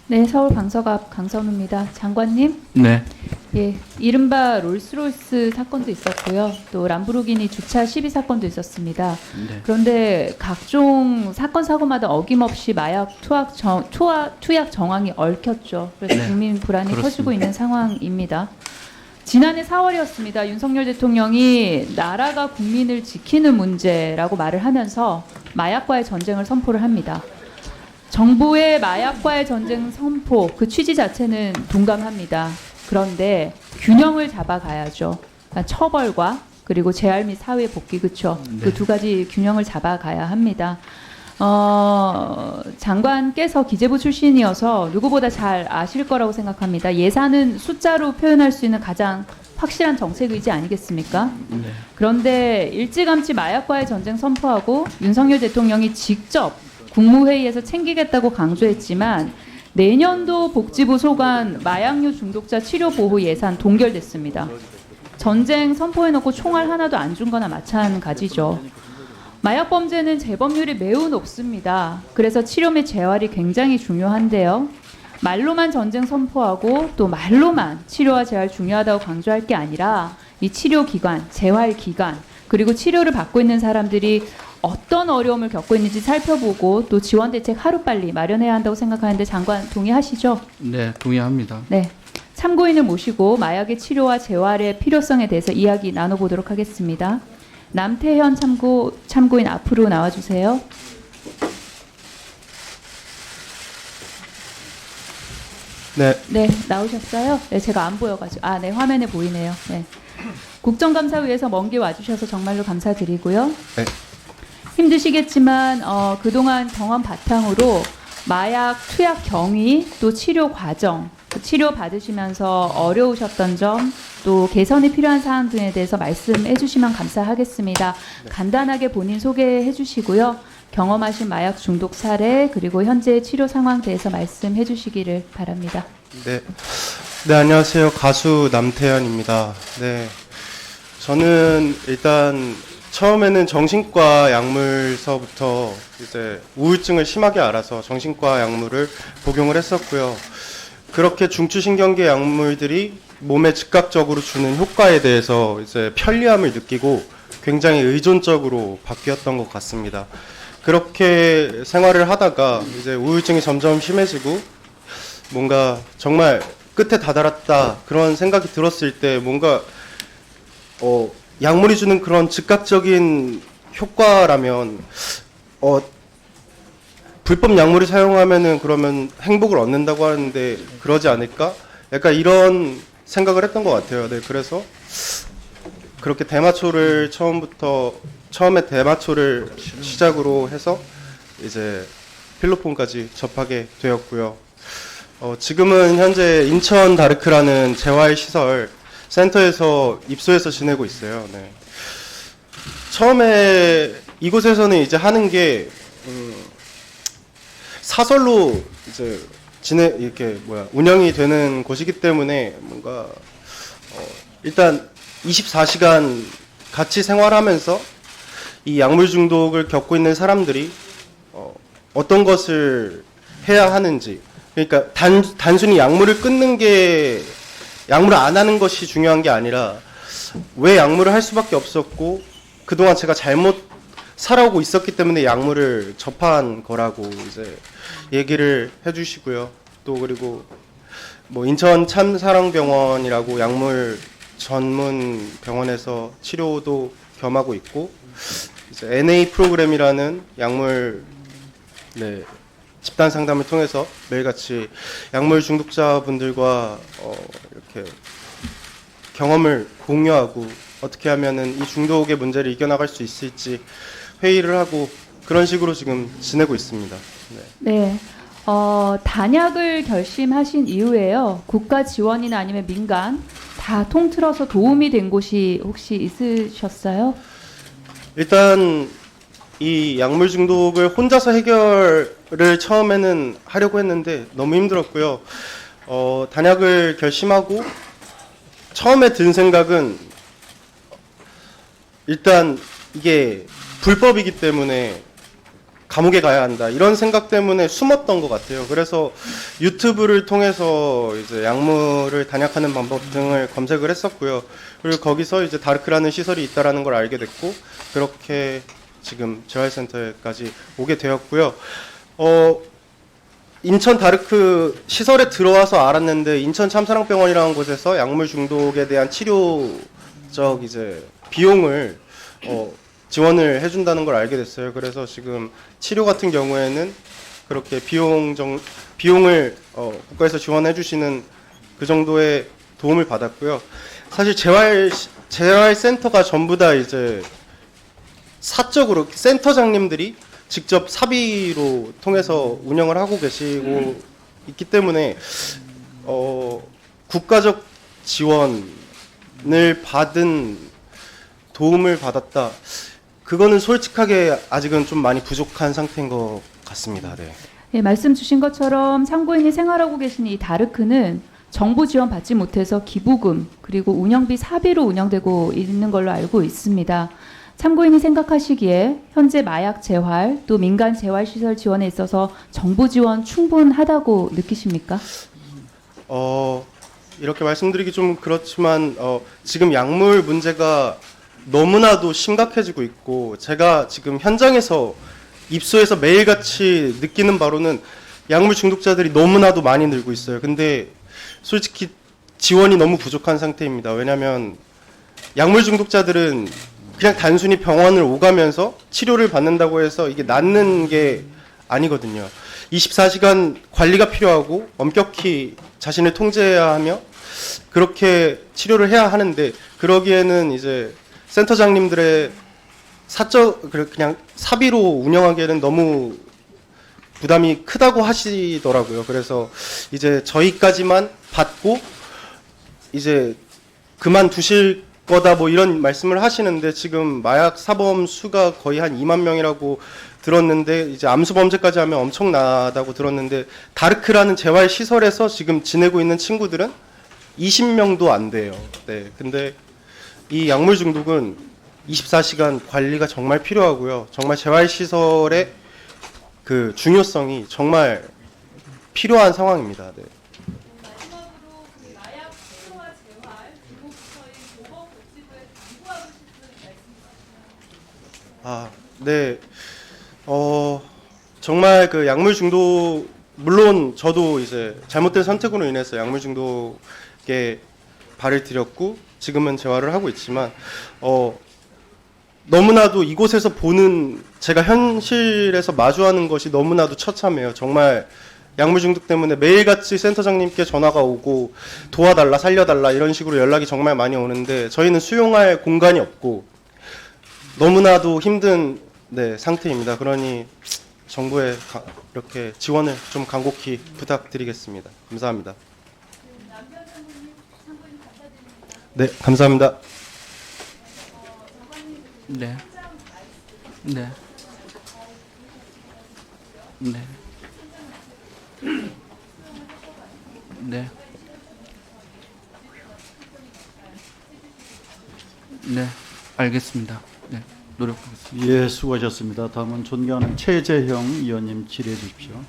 네, 서울 강서갑 강선우입니다. 장관님, 네. 예, 이른바 롤스로이스 사건도 있었고요. 또 람보르기니 주차 시비 사건도 있었습니다. 네. 그런데 각종 사건 사고마다 어김없이 마약 투약 정황이 얽혔죠. 그래서 네, 국민 불안이 그렇습니다. 커지고 있는 상황입니다. 지난해 4월이었습니다. 윤석열 대통령이 나라가 국민을 지키는 문제라고 말을 하면서 마약과의 전쟁을 선포를 합니다. 정부의 마약과의 전쟁 선포, 그 취지 자체는 동감합니다. 그런데 균형을 잡아가야죠. 그러니까 처벌과 그리고 재활 및 사회 복귀, 그렇죠. 네. 그 두 가지 균형을 잡아가야 합니다. 장관께서 기재부 출신이어서 누구보다 잘 아실 거라고 생각합니다. 예산은 숫자로 표현할 수 있는 가장 확실한 정책 의지 아니겠습니까? 네. 그런데 일찌감치 마약과의 전쟁 선포하고 윤석열 대통령이 직접 국무회의에서 챙기겠다고 강조했지만 내년도 복지부 소관 마약류 중독자 치료 보호 예산 동결됐습니다. 전쟁 선포해놓고 총알 하나도 안 준 거나 마찬가지죠. 마약 범죄는 재범률이 매우 높습니다. 그래서 치료 및 재활이 굉장히 중요한데요. 말로만 전쟁 선포하고 또 말로만 치료와 재활 중요하다고 강조할 게 아니라 이 치료 기관, 재활 기관, 그리고 치료를 받고 있는 사람들이 어떤 어려움을 겪고 있는지 살펴보고 또 지원 대책 하루빨리 마련해야 한다고 생각하는데 장관 동의하시죠? 네, 동의합니다. 네. 참고인을 모시고 마약의 치료와 재활의 필요성에 대해서 이야기 나눠보도록 하겠습니다. 남태현 참고인 앞으로 나와주세요. 네, 네, 나오셨어요? 네, 제가 안 보여가지고. 아, 네, 화면에 보이네요. 네. 국정감사위에서 먼 길 와주셔서 정말로 감사드리고요. 네. 힘드시겠지만 그동안 경험 바탕으로 마약 투약 경위 또 치료 과정, 치료 받으시면서 어려우셨던 점, 또 개선이 필요한 사항 등에 대해서 말씀해 주시면 감사하겠습니다. 간단하게 본인 소개해 주시고요. 경험하신 마약 중독 사례 그리고 현재 치료 상황 대해서 말씀해 주시기를 바랍니다. 네, 네, 안녕하세요. 가수 남태현입니다. 네, 저는 일단 처음에는 정신과 약물서부터 이제 우울증을 심하게 앓아서 정신과 약물을 복용을 했었고요. 그렇게 중추신경계 약물들이 몸에 즉각적으로 주는 효과에 대해서 이제 편리함을 느끼고 굉장히 의존적으로 바뀌었던 것 같습니다. 그렇게 생활을 하다가 이제 우울증이 점점 심해지고 뭔가 정말 끝에 다다랐다 그런 생각이 들었을 때 뭔가 약물이 주는 그런 즉각적인 효과라면 불법 약물을 사용하면은 그러면 행복을 얻는다고 하는데 그러지 않을까? 약간 이런 생각을 했던 것 같아요. 네, 그래서 그렇게 대마초를 처음에 대마초를 시작으로 해서 이제 필로폰까지 접하게 되었고요. 지금은 현재 인천 다르크라는 재활시설 센터에서 입소해서 지내고 있어요. 네. 처음에 이곳에서는 이제 하는 게 사설로 이제 운영이 되는 곳이기 때문에 뭔가 일단 24시간 같이 생활하면서 이 약물 중독을 겪고 있는 사람들이 어떤 것을 해야 하는지, 그러니까 단순히 약물을 끊는 게 약물을 안 하는 것이 중요한 게 아니라 왜 약물을 할 수밖에 없었고 그동안 제가 잘못 살아오고 있었기 때문에 약물을 접한 거라고 이제 얘기를 해주시고요. 또 그리고 뭐 인천 참사랑병원이라고 약물 전문 병원에서 치료도 겸하고 있고 이제 NA 프로그램이라는 약물 집단 상담을 통해서 매일같이 약물 중독자분들과 이렇게 경험을 공유하고 어떻게 하면은 이 중독의 문제를 이겨나갈 수 있을지 회의를 하고 그런 식으로 지금 지내고 있습니다. 네. 네. 단약을 결심하신 이후에요. 국가 지원이나 아니면 민간 다 통틀어서 도움이 된 곳이 혹시 있으셨어요? 일단 이 약물 중독을 혼자서 해결을 처음에는 하려고 했는데 너무 힘들었고요. 단약을 결심하고 처음에 든 생각은 일단 이게 불법이기 때문에 감옥에 가야 한다 이런 생각 때문에 숨었던 것 같아요. 그래서 유튜브를 통해서 이제 약물을 단약하는 방법 등을 검색을 했었고요. 그리고 거기서 이제 다르크라는 시설이 있다라는 걸 알게 됐고 그렇게 지금 재활센터에까지 오게 되었고요. 인천 다르크 시설에 들어와서 알았는데 인천 참사랑병원이라는 곳에서 약물 중독에 대한 치료적 이제 비용을 지원을 해준다는 걸 알게 됐어요. 그래서 지금 치료 같은 경우에는 그렇게 비용을 국가에서 지원해 주시는 그 정도의 도움을 받았고요. 사실 재활센터가 전부 다 이제 사적으로 센터장님들이 직접 사비로 통해서 운영을 하고 계시고 있기 때문에 국가적 지원을 받은 도움을 받았다. 그거는 솔직하게 아직은 좀 많이 부족한 상태인 것 같습니다. 네. 예, 말씀 주신 것처럼 참고인이 생활하고 계신 이 다르크는 정부 지원 받지 못해서 기부금 그리고 운영비 사비로 운영되고 있는 걸로 알고 있습니다. 참고인이 생각하시기에 현재 마약 재활 또 민간 재활 시설 지원에 있어서 정부 지원 충분하다고 느끼십니까? 이렇게 말씀드리기 좀 그렇지만 지금 약물 문제가 너무나도 심각해지고 있고 제가 지금 현장에서 입소해서 매일같이 느끼는 바로는 약물 중독자들이 너무나도 많이 늘고 있어요. 근데 솔직히 지원이 너무 부족한 상태입니다. 왜냐하면 약물 중독자들은 그냥 단순히 병원을 오가면서 치료를 받는다고 해서 이게 낫는 게 아니거든요. 24시간 관리가 필요하고 엄격히 자신을 통제해야 하며 그렇게 치료를 해야 하는데 그러기에는 이제 센터장님들의 그냥 사비로 운영하기에는 너무 부담이 크다고 하시더라고요. 그래서 이제 저희까지만 받고 이제 그만두실 거다 뭐 이런 말씀을 하시는데 지금 마약 사범 수가 거의 한 2만 명이라고 들었는데 이제 암수 범죄까지 하면 엄청나다고 들었는데 다르크라는 재활 시설에서 지금 지내고 있는 친구들은 20명도 안 돼요. 네. 근데 이 약물 중독은 24시간 관리가 정말 필요하고요. 정말 재활 시설의 그 중요성이 정말 필요한 상황입니다. 네. 마지막으로 마약 치료와 재활 그리고 부처인 보건복지부에 당부하고 싶은 말씀 네. 정말 그 약물 중독 물론 저도 이제 잘못된 선택으로 인해서 약물 중독에 발을 들였고 지금은 재활을 하고 있지만 너무나도 이곳에서 보는 제가 현실에서 마주하는 것이 너무나도 처참해요. 정말 약물 중독 때문에 매일같이 센터장님께 전화가 오고 도와달라 살려달라 이런 식으로 연락이 정말 많이 오는데 저희는 수용할 공간이 없고 너무나도 힘든 상태입니다. 그러니 정부에 이렇게 지원을 좀 간곡히 부탁드리겠습니다. 감사합니다. 네, 감사합니다. 네. 네. 네. 네. 네. 알겠습니다. 네. 노력하겠습니다. 예, 수고하셨습니다. 다음은 존경하는 최재형 의원님 질의해 주십시오.